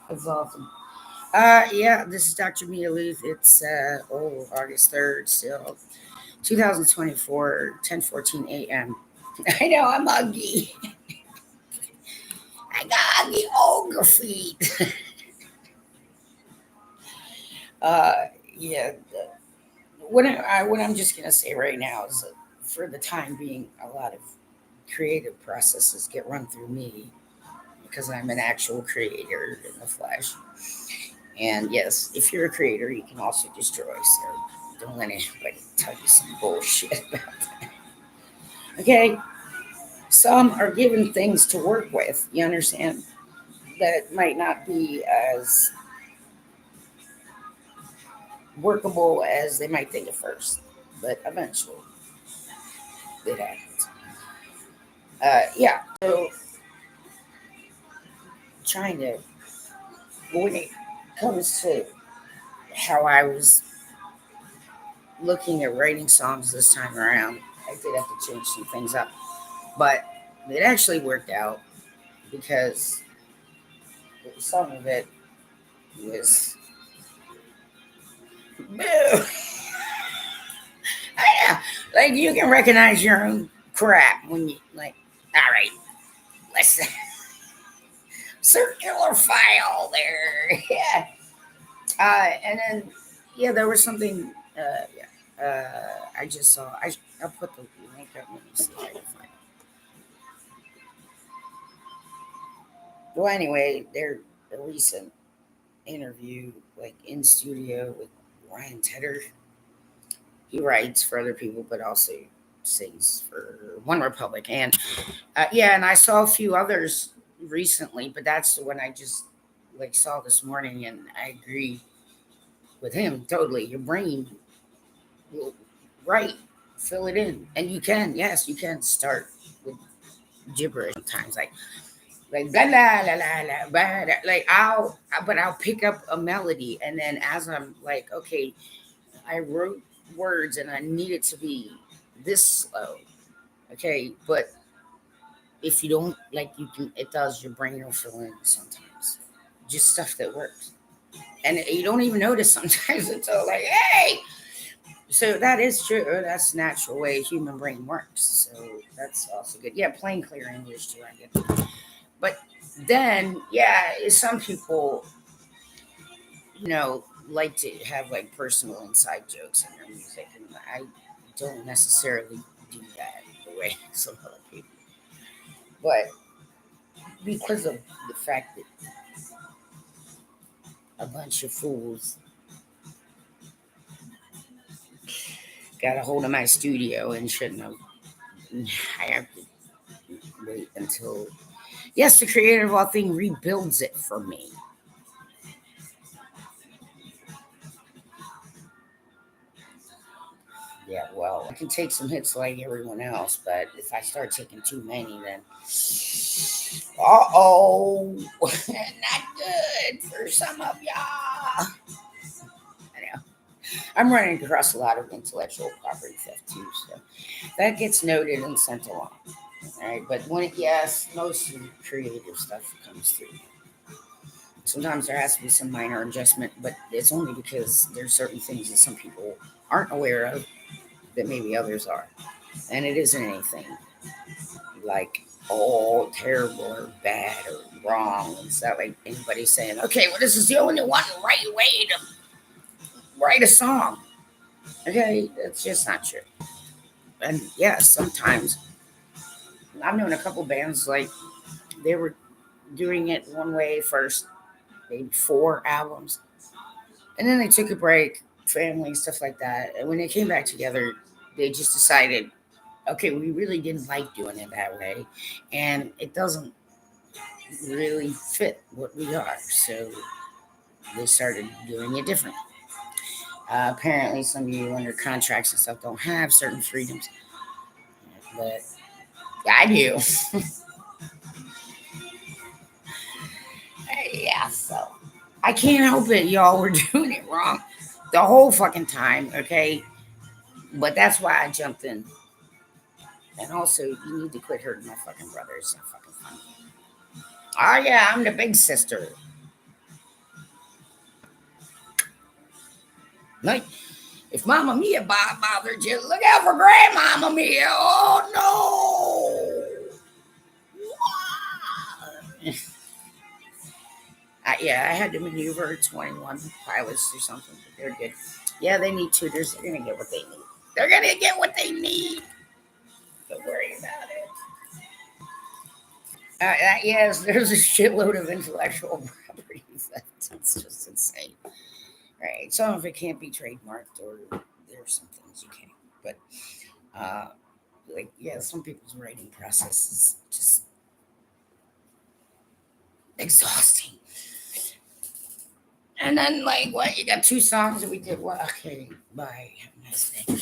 That's awesome. Yeah, this is Dr. Mia Lueth. It's August 3rd, still 2024, 10:14 a.m. I know I'm ugly. I got ugly ogre feet. uh, yeah, what I'm just gonna say right now is that for the time being, a lot of creative processes get run through me because I'm an actual creator in the flesh. And yes, if you're a creator, you can also destroy. So don't let anybody tell you some bullshit about that. Okay, some are given things to work with. You understand that might not be as workable as they might think at first, but eventually it happens. Yeah. So trying to when it comes to how I was looking at writing songs this time around, I did have to change some things up, but it actually worked out because some of it was boo. Yeah, like you can recognize your own crap when you like. All right, let's circular file there. Yeah, and then yeah, there was something. Yeah, I just saw. I'll put the link up. Let me see if I can find it. Well, anyway, their a recent interview, like in studio with Ryan Tedder. He writes for other people, but also sings for One Republic. And yeah, and I saw a few others recently, but that's the one I just like saw this morning, and I agree with him totally. Your brain will write, fill it in, and you can, yes, you can start with gibberish sometimes, like blah blah blah blah blah, blah. Like but I'll pick up a melody, and then as I'm like, okay, I wrote words, and I need it to be this slow, okay, but if you don't like, you can, it does, your brain will fill in sometimes just stuff that works, and you don't even notice sometimes until like, hey, so that is true. That's the natural way human brain works, so that's also good. Yeah, plain clear English too, I get that. But then yeah, some people, you know, like to have like personal inside jokes in their music, and I don't necessarily do that the way some other people, but because of the fact that a bunch of fools got a hold of my studio and shouldn't have. I have to wait until, yes, the creator of all things rebuilds it for me. Yeah, well, I can take some hits like everyone else, but if I start taking too many, then not good for some of y'all. I know. I'm running across a lot of intellectual property theft too, so that gets noted and sent along. All right, but when yes, most of the creative stuff comes through. Sometimes there has to be some minor adjustment, but it's only because there's certain things that some people aren't aware of that maybe others are, and it isn't anything like all terrible or bad or wrong. It's not like anybody saying, "Okay, well, this is the only one right way to write a song." Okay, that's just not true. And yeah, sometimes I've known a couple bands like they were doing it one way first, maybe 4 albums, and then they took a break, family stuff like that. And when they came back together, they just decided, okay, we really didn't like doing it that way, and it doesn't really fit what we are. So they started doing it different. Apparently, some of you under contracts and stuff don't have certain freedoms, but I do. Yeah, so I can't help it. Y'all were doing it wrong the whole fucking time, okay? But that's why I jumped in. And also, you need to quit hurting my fucking brother. It's not fucking funny. Oh, yeah, I'm the big sister. Like, if Mama Mia bothered you, look out for Grandmama Mia. Oh, no. Yeah, I had to maneuver 21 pilots or something, but they're good. Yeah, they need tutors. They're going to get what they need. They're going to get what they need. Don't worry about it. Yes, there's a shitload of intellectual property theft. It's just insane. Right. Some of it can't be trademarked, or there are some things you can't. But, some people's writing process is just exhausting. And then, what? You got 2 songs that we did. Well, okay, bye. Have a nice day.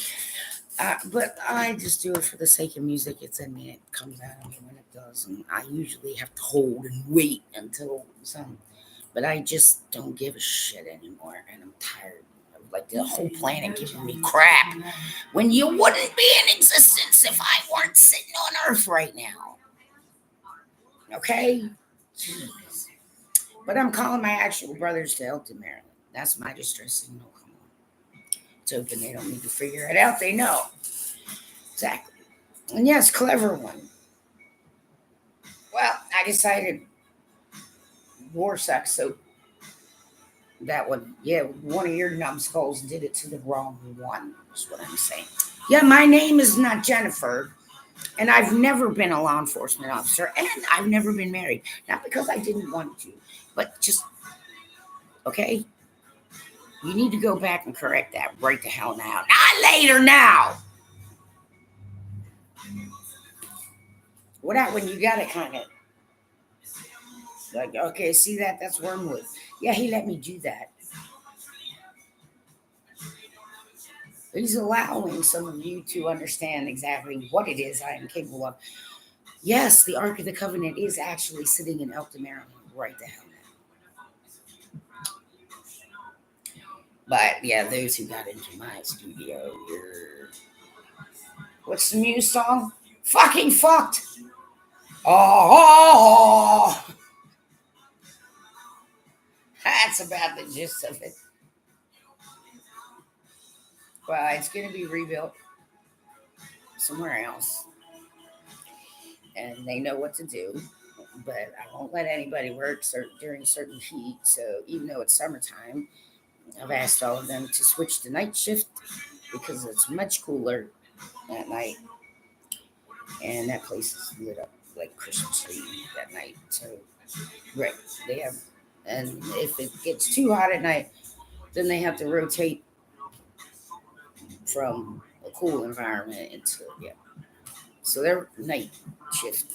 But I just do it for the sake of music. It's in me. It comes out of me when it does. And I usually have to hold and wait until some. But I just don't give a shit anymore. And I'm tired of the whole planet giving me crap when you wouldn't be in existence if I weren't sitting on Earth right now. Okay? Jeez. But I'm calling my actual brothers to Elkton, Maryland. That's my distress signal. Come on. It's open. They don't need to figure it out. They know. Exactly. And yes, clever one. Well, I decided war sucks, so that one, yeah, one of your numbskulls did it to the wrong one, is what I'm saying. Yeah, my name is not Jennifer, and I've never been a law enforcement officer, and I've never been married. Not because I didn't want to, but just, okay? You need to go back and correct that right the hell now. Not later now! What out when you got it kind of okay, see that? That's wormwood. Yeah, he let me do that. He's allowing some of you to understand exactly what it is I am capable of. Yes, the Ark of the Covenant is actually sitting in Elkton, Maryland, right the hell now. But yeah, those who got into my studio, what's the Muse song? Fucking fucked. Oh, that's about the gist of it. Well, it's going to be rebuilt somewhere else, and they know what to do. But I won't let anybody work during certain heat. So even though it's summertime, I've asked all of them to switch to night shift because it's much cooler at night, and that place is lit up like Christmas tree at night. So, right, they have, and if it gets too hot at night, then they have to rotate from a cool environment into So they're night shift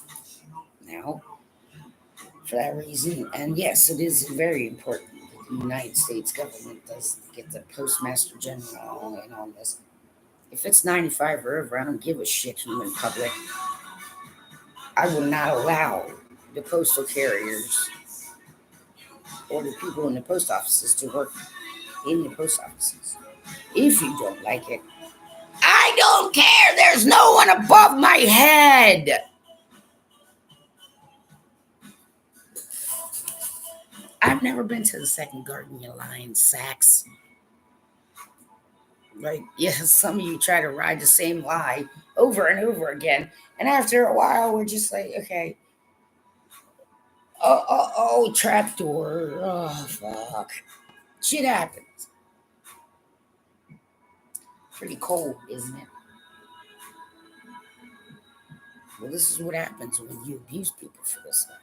now for that reason. And yes, it is very important that the United States government does get the Postmaster General in on this. If it's 95 or over, I don't give a shit, human public. I will not allow the postal carriers or the people in the post offices to work in the post offices. If you don't like it, I don't care. There's no one above my head. I've never been to the Second Gardenia line, Saks. Some of you try to ride the same lie over and over again. And after a while, we're just like, okay. Oh, trapdoor. Oh, fuck. Shit happens. Pretty cold, isn't it? Well, this is what happens when you abuse people for this stuff.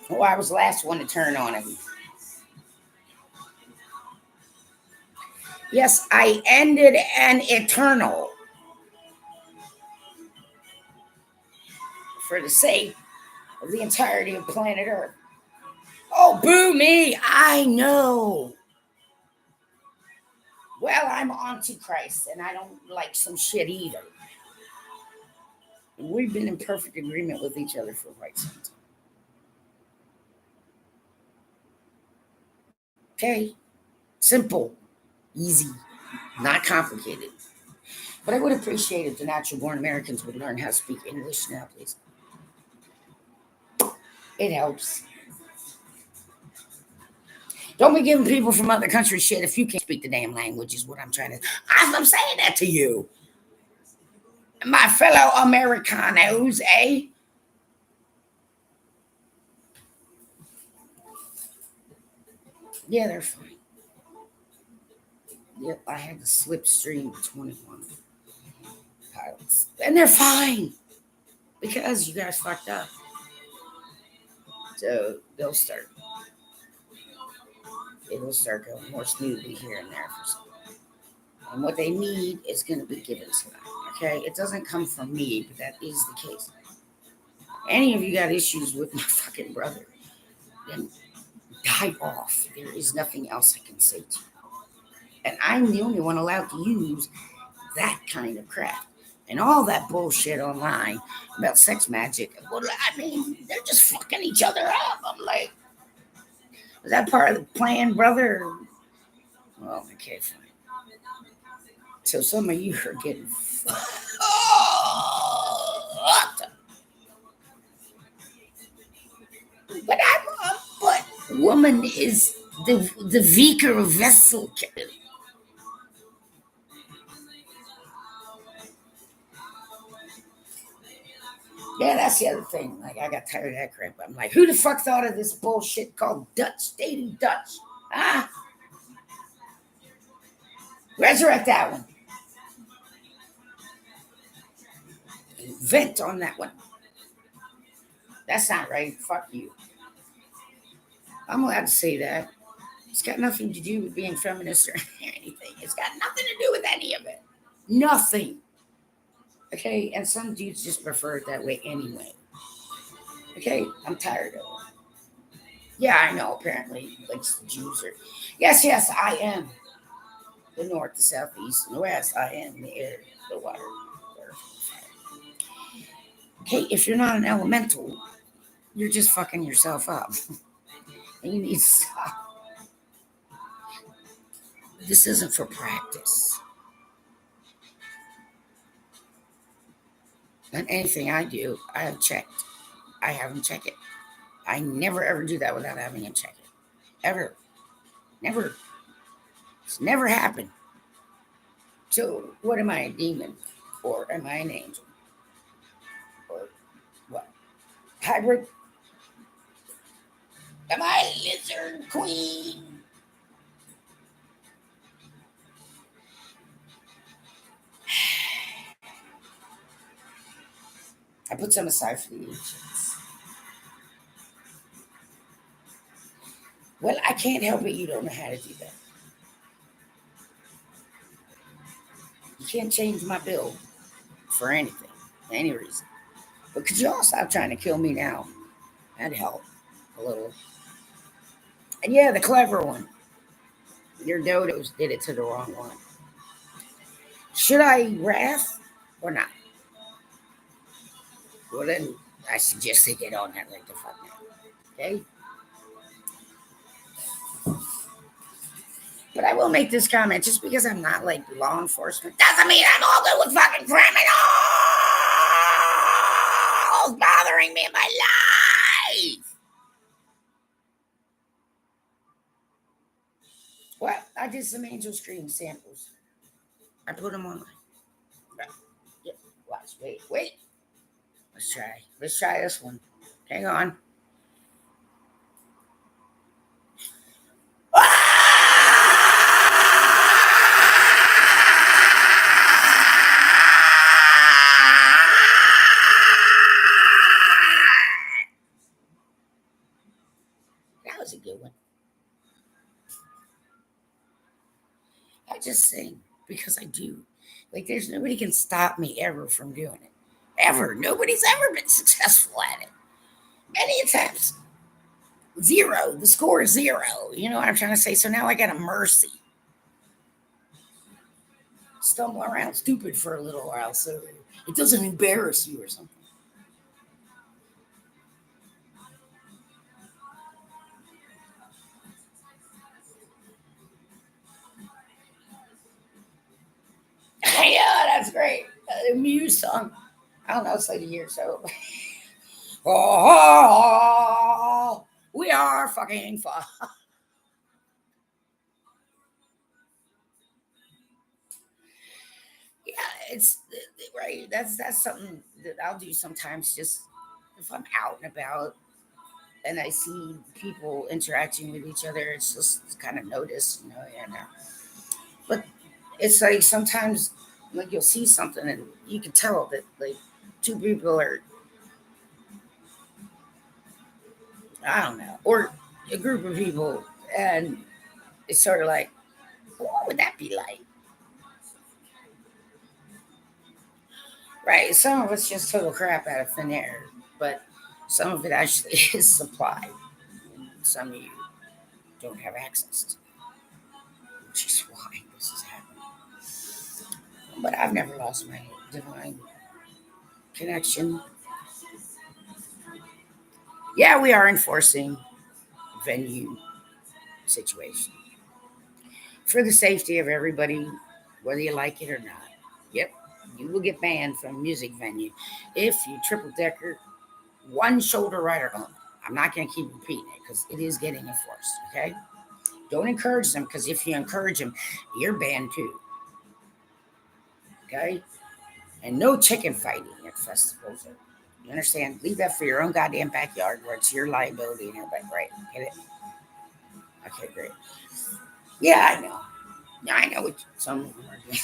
Oh, I was the last one to turn on him. Yes, I ended an eternal for the sake of the entirety of planet Earth. Oh, boo me! I know. Well, I'm Antichrist, and I don't like some shit either. We've been in perfect agreement with each other for quite some time. Okay? Simple, easy, not complicated. But I would appreciate if the natural born Americans would learn how to speak English now, please. It helps. Don't be giving people from other countries shit if you can't speak the damn language, is what I'm trying to. I'm saying that to you. My fellow Americanos, eh? Yeah, they're fine. Yep, I had the slipstream 21 pilots. And they're fine. Because you guys fucked up. So it'll start going more smoothly here and there for some. And what they need is going to be given to them. Okay? It doesn't come from me, but that is the case. Any of you got issues with my fucking brother, then die off. There is nothing else I can say to you. And I'm the only one allowed to use that kind of crap. And all that bullshit online about sex magic. Well, I mean, they're just fucking each other up. I'm like, is that part of the plan, brother? Well, okay, fine. So some of you are getting fucked. But woman is the weaker vessel. Yeah, that's the other thing. Like, I got tired of that crap. I'm like, who the fuck thought of this bullshit called Dutch dating Dutch? Huh? Resurrect that one. Vent on that one. That's not right. Fuck you. I'm allowed to say that. It's got nothing to do with being feminist or anything. It's got nothing to do with any of it. Nothing. Okay? And some dudes just prefer it that way anyway. Okay? I'm tired of it. Yeah, I know, apparently. Like, Jews are. Yes, I am. The north, the south, the east, and the west. I am the air, the water, the earth. Hey, if you're not an elemental, you're just fucking yourself up. And you need to stop. This isn't for practice. And anything I do, I have checked. I haven't checked it. I never ever do that without having him check it. Ever. Never. It's never happened. So what am I, a demon? Or am I an angel? Or what? Hybrid? Am I a lizard queen? I put some aside for the ancients. Well, I can't help it. You don't know how to do that. You can't change my build for anything, any reason. But could you all stop trying to kill me now? That'd help a little. And yeah, the clever one. Your dodos did it to the wrong one. Should I wrath or not? Well, then I suggest they get on that like the fuck now. Okay? But I will make this comment just because I'm not like law enforcement doesn't mean I'm all good with fucking criminals bothering me in my life. Well, I did some angel scream samples. I put them online. Yeah, watch, wait. Let's try this one. Hang on. That was a good one. I just sing because I do. Like, there's nobody can stop me ever from doing it. Ever. Nobody's ever been successful at it. Many attempts. Zero. The score is 0. You know what I'm trying to say? So now I got a mercy. Stumble around stupid for a little while so it doesn't embarrass you or something. Yeah, that's great. The Muse song. I don't know, it's like a year or so. Oh, we are fucking fun. it's right. That's something that I'll do sometimes. Just if I'm out and about and I see people interacting with each other, it's just kind of notice, and but it's like sometimes like you'll see something and you can tell that like two people are, I don't know, or a group of people, and it's sort of like, what would that be like? Right? Some of it's just total crap out of thin air, but some of it actually is supplied. Some of you don't have access to, which is why this is happening. But I've never lost my divine connection. Yeah, we are enforcing venue situation for the safety of everybody, whether you like it or not. Yep, you will get banned from a music venue if you triple decker one shoulder rider only. I'm not going to keep repeating it because it is getting enforced. Okay, don't encourage them, because if you encourage them, you're banned too. Okay, and no chicken fighting at festivals. You understand? Leave that for your own goddamn backyard where it's your liability and everybody. Right? Get it? Okay, great. Yeah, I know. Yeah, I know what some of them are doing.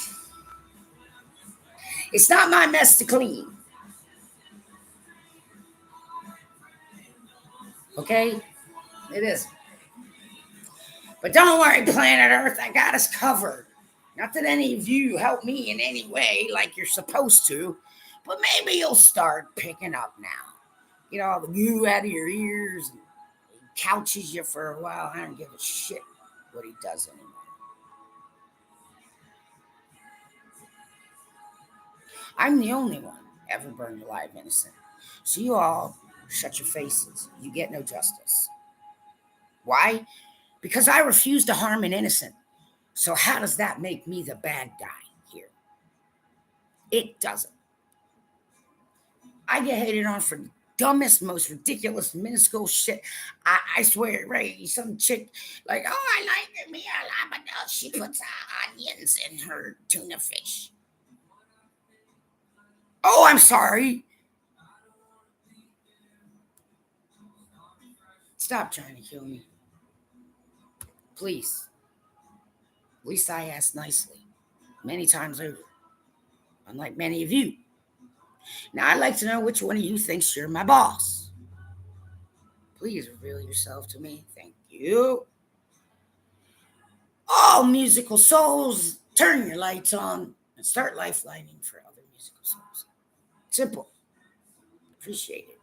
It's not my mess to clean. Okay? It is. But don't worry, planet Earth, I got us covered. Not that any of you help me in any way like you're supposed to, but maybe you'll start picking up now. Get all the goo out of your ears and couches you for a while. I don't give a shit what he does anymore. I'm the only one ever burned alive innocent. So you all shut your faces. You get no justice. Why? Because I refuse to harm an innocent. So how does that make me the bad guy here? It doesn't. I get hated on for the dumbest, most ridiculous, minuscule shit. I swear, right? Some chick like, oh, I like me a lot, but no, she puts onions in her tuna fish. Oh, I'm sorry. Stop trying to kill me, please. At least I asked nicely, many times over, unlike many of you. Now, I'd like to know which one of you thinks you're my boss. Please reveal yourself to me. Thank you. All musical souls, turn your lights on and start lifelining for other musical souls. Simple. Appreciate it.